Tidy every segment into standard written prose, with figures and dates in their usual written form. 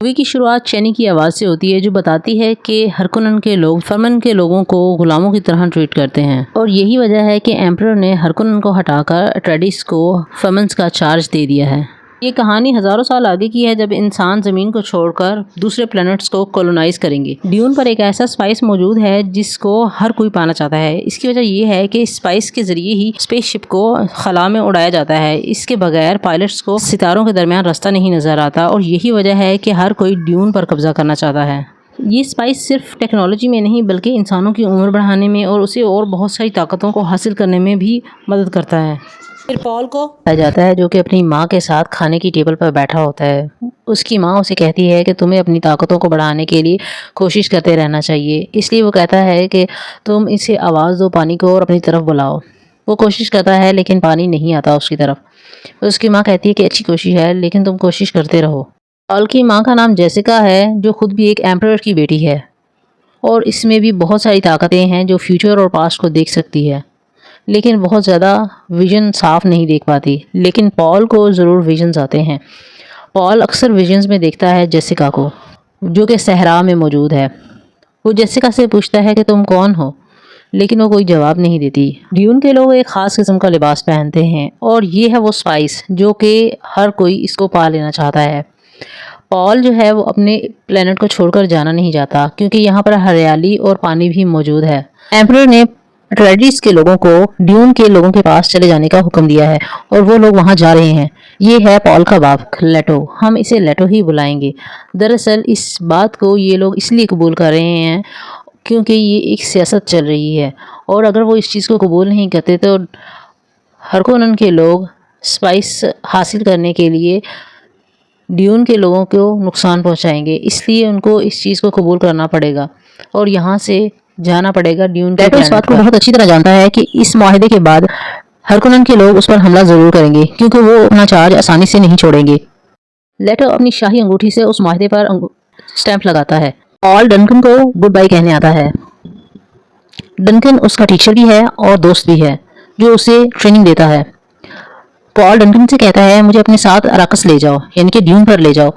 Movie की शुरुआत चैनी की आवाज़ से होती है जो बताती है कि हरकोनन के लोग फर्मन के लोगों को गुलामों की तरह ट्रीट करते हैं और यही वजह है कि एम्परर ने हरकोनन को हटाकर अट्रेडिस को फर्मन्स का चार्ज दे दिया है। ये कहानी हज़ारों साल आगे की है जब इंसान ज़मीन को छोड़कर दूसरे प्लैनेट्स को कॉलोनाइज करेंगे। ड्यून पर एक ऐसा स्पाइस मौजूद है जिसको हर कोई पाना चाहता है। इसकी वजह ये है कि इस स्पाइस के ज़रिए ही स्पेसशिप को खला में उड़ाया जाता है। इसके बगैर पायलट्स को सितारों के दरमियान रास्ता नहीं नज़र आता और यही वजह है कि हर कोई ड्यून पर कब्जा करना चाहता है। ये स्पाइस सिर्फ टेक्नोलॉजी में नहीं बल्कि इंसानों की उम्र बढ़ाने में और उसे और बहुत सारी ताकतों को हासिल करने में भी मदद करता है। फिर पॉल को पाया जाता है जो कि अपनी माँ के साथ खाने की टेबल पर बैठा होता है। उसकी माँ उसे कहती है कि तुम्हें अपनी ताकतों को बढ़ाने के लिए कोशिश करते रहना चाहिए। इसलिए वो कहता है कि तुम इसे आवाज़ दो पानी को और अपनी तरफ बुलाओ। वो कोशिश करता है लेकिन पानी नहीं आता उसकी तरफ। उसकी माँ कहती है कि अच्छी कोशिश है लेकिन तुम कोशिश करते रहो। पॉल की माँ का नाम जेसिका है जो खुद भी एक एम्परर की बेटी है और इसमें भी बहुत सारी ताकतें हैं जो फ्यूचर और पास्ट को देख सकती है लेकिन बहुत ज़्यादा विजन साफ नहीं देख पाती। लेकिन पॉल को ज़रूर विजन्स आते हैं। पॉल अक्सर विजन्स में देखता है जेसिका को जो कि सहरा में मौजूद है। वो जेसिका से पूछता है कि तुम कौन हो, लेकिन वो कोई जवाब नहीं देती। ड्यून के लोग एक ख़ास किस्म का लिबास पहनते हैं और ये है वो स्पाइस जो कि हर कोई इसको पा लेना चाहता है। पॉल जो है वो अपने प्लेनेट को छोड़कर जाना नहीं चाहता क्योंकि यहाँ पर हरियाली और पानी भी मौजूद है। एम्परर ने अट्रेडिस के लोगों को ड्यून के लोगों के पास चले जाने का हुक्म दिया है और वो लोग वहां जा रहे हैं। ये है पॉल का बाप लेटो, हम इसे लेटो ही बुलाएंगे। दरअसल इस बात को ये लोग इसलिए कबूल कर रहे हैं क्योंकि ये एक सियासत चल रही है और अगर वो इस चीज़ को कबूल नहीं करते तो हरकोनन के लोग स्पाइस हासिल करने के लिए ड्यून के लोगों को नुकसान पहुंचाएंगे। इसलिए उनको इस चीज़ को कबूल करना पड़ेगा और यहाँ से जाना पड़ेगा ड्यून के प्लैनेट पर। इस बात को बहुत अच्छी तरह जानता है कि इस माहिदे के बाद हरकोनन के लोग उस पर हमला ज़रूर करेंगे क्योंकि वो अपना चार्ज आसानी से नहीं छोड़ेंगे। लेटो अपनी शाही अंगूठी से उस माहिदे पर स्टैंप लगाता है। पॉल डनकन को गुड बाय कहने आता है। डनकन उसका टीचर भी है और दोस्त भी है जो उसे ट्रेनिंग देता है। पॉल डनकन से कहता है मुझे अपने साथ अराकस ले जाओ, यानी कि ड्यून पर ले जाओ।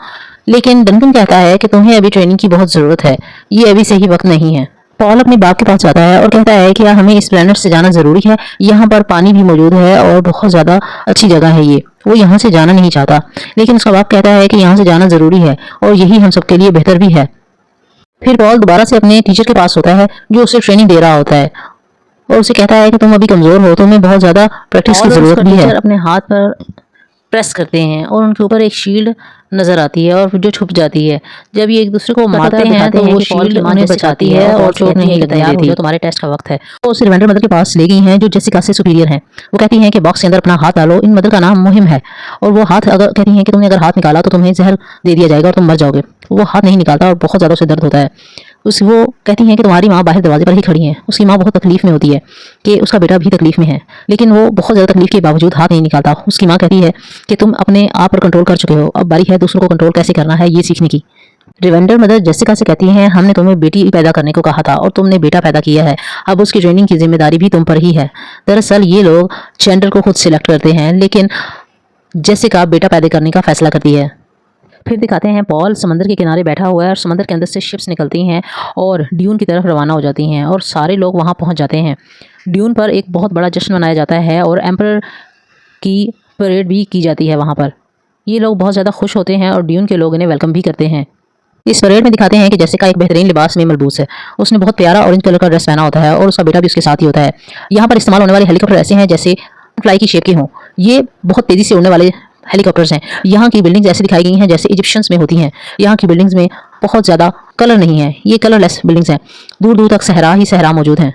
लेकिन डनकन कहता है कि तुम्हें अभी ट्रेनिंग की बहुत ज़रूरत है, ये अभी सही वक्त नहीं है। पॉल अपने बाप के पास जाता है और कहता है कि यार हमें इस प्लेनेट से जाना ज़रूरी है, यहाँ पर पानी भी मौजूद है और बहुत ज़्यादा अच्छी जगह है ये। वो यहाँ से जाना नहीं चाहता लेकिन उसका बाप कहता है कि यहाँ से जाना ज़रूरी है और यही हम सबके लिए बेहतर भी है। फिर पॉल दोबारा से अपने टीचर के पास होता है जो उसे ट्रेनिंग दे रहा होता है और उसे कहता है कि तुम अभी कमज़ोर हो, तुम्हें बहुत ज़्यादा प्रैक्टिस की ज़रूरत भी है। अपने हाथ पर प्रेस करते हैं और उनके ऊपर एक शील्ड नजर आती है और जो छुप जाती है। जब ये एक दूसरे को मारते हैं तो वो शील्ड उन्हें बचाती है और चोट नहीं लगने देती। तुम्हारे टेस्ट का वक्त है। वो उस रिवेंडर मदर के पास ले गई हैं जो जेसिका से सुपीरियर हैं। वो कहती हैं कि बॉक्स के अंदर अपना हाथ डालो, इन मदर का नाम मुहिम है और वो हाथ अगर कहती हैं कि तुमने अगर हाथ निकाला तो तुम्हें जहर दे दिया जाएगा और तुम मर जाओगे। वो हाथ नहीं निकालता और बहुत ज़्यादा उसे दर्द होता है। वो कहती हैं कि तुम्हारी माँ बाहर दरवाजे पर ही खड़ी हैं। उसकी माँ बहुत तकलीफ में होती है कि उसका बेटा भी तकलीफ में है लेकिन वो बहुत ज़्यादा तकलीफ के बावजूद हाथ नहीं निकालता। उसकी माँ कहती है कि तुम अपने आप पर कंट्रोल कर चुके हो, अब बारी है दूसरों को कंट्रोल कैसे करना है ये सीखने की। रिवेंडर मदर जेसिका से कहती हैं हमने तुम्हें बेटी पैदा करने को कहा था और तुमने बेटा पैदा किया है, अब उसकी ट्रेनिंग की जिम्मेदारी भी तुम पर ही है। दरअसल ये लोग चैंडर को खुद सिलेक्ट करते हैं लेकिन जेसिका बेटा पैदा करने का फैसला करती है। फिर दिखाते हैं पॉल समंदर के किनारे बैठा हुआ है और समंदर के अंदर से शिप्स निकलती हैं और ड्यून की तरफ रवाना हो जाती हैं और सारे लोग वहां पहुंच जाते हैं। ड्यून पर एक बहुत बड़ा जश्न मनाया जाता है और एम्परर की परेड भी की जाती है वहां पर। ये लोग बहुत ज़्यादा खुश होते हैं और ड्यून के लोग इन्हें वेलकम भी करते हैं। इस परेड में दिखाते हैं कि जेसिका एक बेहतरीन लिबास में मलबूस है। उसने बहुत प्यारा ऑरेंज कलर का ड्रेस पहना होता है और उसका बेटा भी उसके साथ ही होता है। यहाँ पर इस्तेमाल होने वाले हेलीकॉप्टर ऐसे हैं जैसे फ्लाई की शेप के हों। ये बहुत तेज़ी से उड़ने वाले हेलीकॉप्टर्स हैं। यहाँ की बिल्डिंग्स ऐसी दिखाई गई हैं जैसे इजिप्शियंस में होती हैं। यहाँ की बिल्डिंग्स में बहुत ज़्यादा कलर नहीं है, ये कलरलेस बिल्डिंग्स हैं। दूर दूर तक सहरा ही सहरा मौजूद हैं।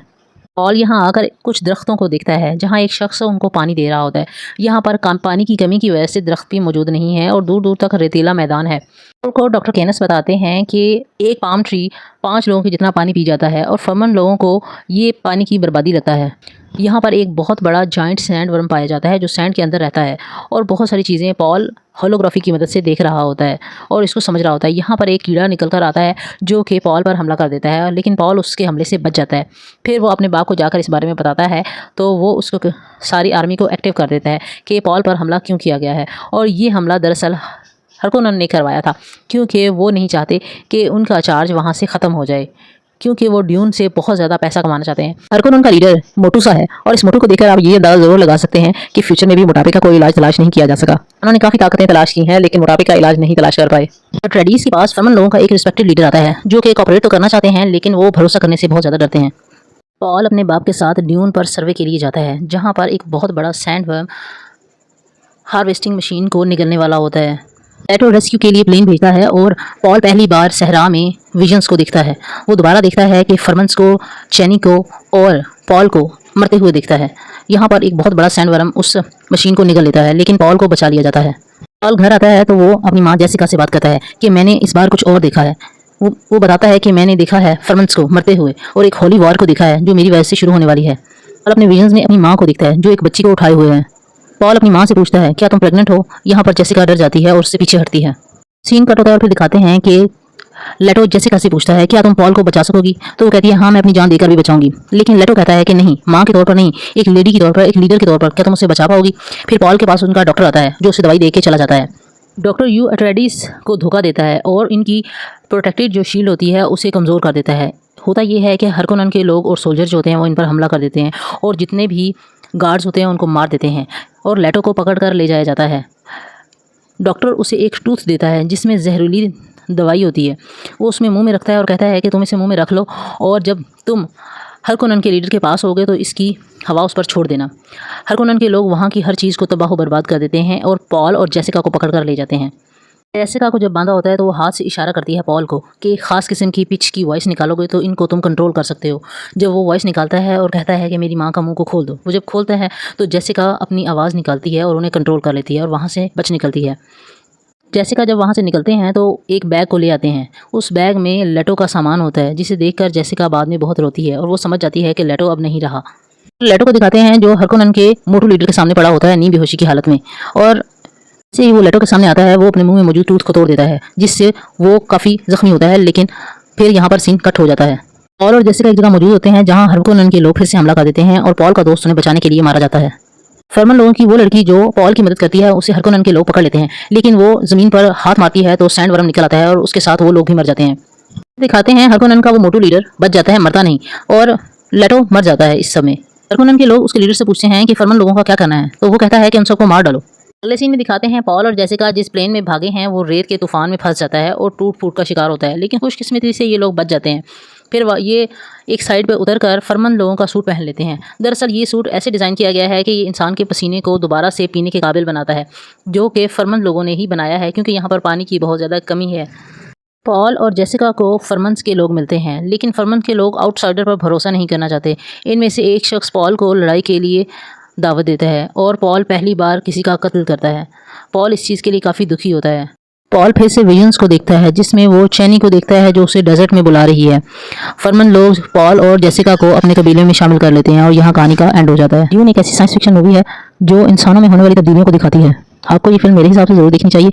पॉल यहाँ आकर कुछ दरख्तों को देखता है जहाँ एक शख्स उनको पानी दे रहा होता है। यहाँ पर पानी की कमी की वजह से दरख्त भी मौजूद नहीं है और दूर दूर तक रेतीला मैदान है। को डॉक्टर केनस बताते हैं कि एक पाम ट्री 5 लोगों के जितना पानी पी जाता है और फर्मन लोगों को ये पानी की बर्बादी लगता है। यहाँ पर एक बहुत बड़ा जाइंट सैंड वर्म पाया जाता है जो सैंड के अंदर रहता है और बहुत सारी चीज़ें पॉल होलोग्राफी की मदद से देख रहा होता है और इसको समझ रहा होता है। यहाँ पर एक कीड़ा निकल कर आता है जो कि पॉल पर हमला कर देता है लेकिन पॉल उसके हमले से बच जाता है। फिर वो अपने बाप को जाकर इस बारे में बताता है तो वो उसको सारी आर्मी को एक्टिव कर देता है कि पॉल पर हमला क्यों किया गया है और ये हमला दरअसल हरकोनन ने करवाया था, क्योंकि वो नहीं चाहते कि उनका चार्ज वहाँ से ख़त्म हो जाए, क्योंकि वो ड्यून से बहुत ज़्यादा पैसा कमाना चाहते हैं। हरकोनन का लीडर मोटू सा है और इस मोटू को देखकर आप ये अंदाज़ा ज़रूर लगा सकते हैं कि फ्यूचर में भी मोटापे का कोई इलाज तलाश नहीं किया जा सका। उन्होंने काफ़ी ताकतें तलाश की हैं लेकिन मोटापे का इलाज नहीं तलाश कर पाए। ट्रेडिस के पास फर्मन लोगों का एक रिस्पेक्टेड लीडर आता है जो कि कॉपरेट तो करना चाहते हैं लेकिन वो भरोसा करने से बहुत ज़्यादा डरते हैं। पॉल अपने बाप के साथ ड्यून पर सर्वे के लिए जाता है जहाँ पर एक बहुत बड़ा सैंडवर्म हार्वेस्टिंग मशीन को निगलने वाला होता है। लेटो रेस्क्यू के लिए प्लेन भेजता है और पॉल पहली बार सहरा में विजन्स को देखता है। वो दोबारा देखता है कि फर्मन्स को, चैनी को और पॉल को मरते हुए देखता है। यहाँ पर एक बहुत बड़ा सैंडवर्म उस मशीन को निगल लेता है लेकिन पॉल को बचा लिया जाता है। पॉल घर आता है तो वो अपनी माँ जेसिका से बात करता है कि मैंने इस बार कुछ और देखा है। वो बताता है कि मैंने देखा है फर्मन्स को मरते हुए और एक होली वॉर को देखा है जो मेरी वजह से शुरू होने वाली है। पॉल अपने विजन्स में अपनी माँ को देखता है जो एक बच्ची को उठाए हुए है। पॉल अपनी माँ से पूछता है क्या तुम प्रेग्नेंट हो। यहाँ पर जेसिका डर जाती है और उससे पीछे हटती है। सीन कट होता है और फिर दिखाते हैं कि लेटो जेसिका से पूछता है क्या तुम पॉल को बचा सकोगी, तो वो कहती है हाँ मैं अपनी जान देकर भी बचाऊंगी। लेकिन लेटो कहता है कि नहीं, माँ के तौर पर नहीं, एक लेडी के तौर पर, एक लीडर के तौर पर क्या तुम उसे बचा पाओगी। फिर पॉल के पास उनका डॉक्टर आता है जो उसे दवाई दे के चला जाता है। डॉक्टर यू अट्रेडिस को धोखा देता है और इनकी प्रोटेक्टेड जो शील्ड होती है उसे कमज़ोर कर देता है। होता यह है कि हरकोनन के लोग और सोल्जर जो होते हैं वो इन पर हमला कर देते हैं और जितने भी गार्ड्स होते हैं उनको मार देते हैं और लेटो को पकड़ कर ले जाया जाता है। डॉक्टर उसे एक टूथ देता है जिसमें जहरीली दवाई होती है। वो उसमें मुंह में रखता है और कहता है कि तुम इसे मुंह में रख लो और जब तुम हरकोनन के लीडर के पास होगे तो इसकी हवा उस पर छोड़ देना। हरकोनन के लोग वहाँ की हर चीज़ को तबाह बर्बाद कर देते हैं और पॉल और जेसिका को पकड़ कर ले जाते हैं। जेसिका को जब बांधा होता है तो वो हाथ से इशारा करती है पॉल को कि एक ख़ास किस्म की पिच की वॉइस निकालोगे तो इनको तुम कंट्रोल कर सकते हो। जब वो वॉइस निकालता है और कहता है कि मेरी माँ का मुंह को खोल दो, वो जब खोलता है तो जेसिका अपनी आवाज़ निकालती है और उन्हें कंट्रोल कर लेती है और वहाँ से बच निकलती है। जेसिका जब वहाँ से निकलते हैं तो एक बैग को ले आते हैं। उस बैग में लेटो का सामान होता है जिसे देखकर जेसिका बाद में बहुत रोती है और वो समझ जाती है कि लेटो अब नहीं रहा। लेटो को दिखाते हैं जो हरकोनन के मोटू लीडर के सामने पड़ा होता है नींद बेहोशी की हालत में, और से ही वो लेटो के सामने आता है वो अपने मुंह में मौजूद टूथ को तोड़ देता है जिससे वो काफ़ी जख्मी होता है। लेकिन फिर यहाँ पर सीन कट हो जाता है। पॉल और जेसिका एक जगह मौजूद होते हैं जहाँ हरकोनन के लोग फिर से हमला कर देते हैं और पॉल का दोस्त उन्हें बचाने के लिए मारा जाता है। फर्मन लोगों की वो लड़की जो पॉल की मदद करती है उसे हरकोनन के लोग पकड़ लेते हैं लेकिन वो ज़मीन पर हाथ मारती है तो सैंडवर्म निकल आता है और उसके साथ वो लोग भी मर जाते हैं। दिखाते हैं हरकोनन का वो मोटू लीडर बच जाता है, मरता नहीं, और लेटो मर जाता है। इस समय हरकोनन के लोग उसके लीडर से पूछते हैं कि फर्मन लोगों का क्या करना है, तो वो कहता है कि उन सबको मार डालो। अगले सीन में दिखाते हैं पॉल और जेसिका जिस प्लेन में भागे हैं वो रेत के तूफान में फंस जाता है और टूट फूट का शिकार होता है, लेकिन खुशकिस्मती से ये लोग बच जाते हैं। फिर ये एक साइड पे उतरकर फर्मन लोगों का सूट पहन लेते हैं। दरअसल ये सूट ऐसे डिज़ाइन किया गया है कि ये इंसान के पसीने को दोबारा से पीने के काबिल बनाता है, जो कि फर्मन लोगों ने ही बनाया है क्योंकि यहाँ पर पानी की बहुत ज़्यादा कमी है। पॉल और जेसिका को फर्मन्स के लोग मिलते हैं लेकिन फर्मन के लोग आउटसाइडर पर भरोसा नहीं करना चाहते। इनमें से एक शख्स पॉल को लड़ाई के लिए दावत देता है और पॉल पहली बार किसी का कत्ल करता है। पॉल इस चीज़ के लिए काफ़ी दुखी होता है। पॉल फिर से विजन्स को देखता है जिसमें वो चैनी को देखता है जो उसे डेजर्ट में बुला रही है। फर्मन लोग पॉल और जेसिका को अपने कबीले में शामिल कर लेते हैं और यहाँ कहानी का एंड हो जाता है। ड्यून एक ऐसी साइंस फिक्शन मूवी है जो इंसानों में होने वाली तब्दीलियों को दिखाती है। आपको ये फिल्म मेरे हिसाब से ज़रूर देखनी चाहिए।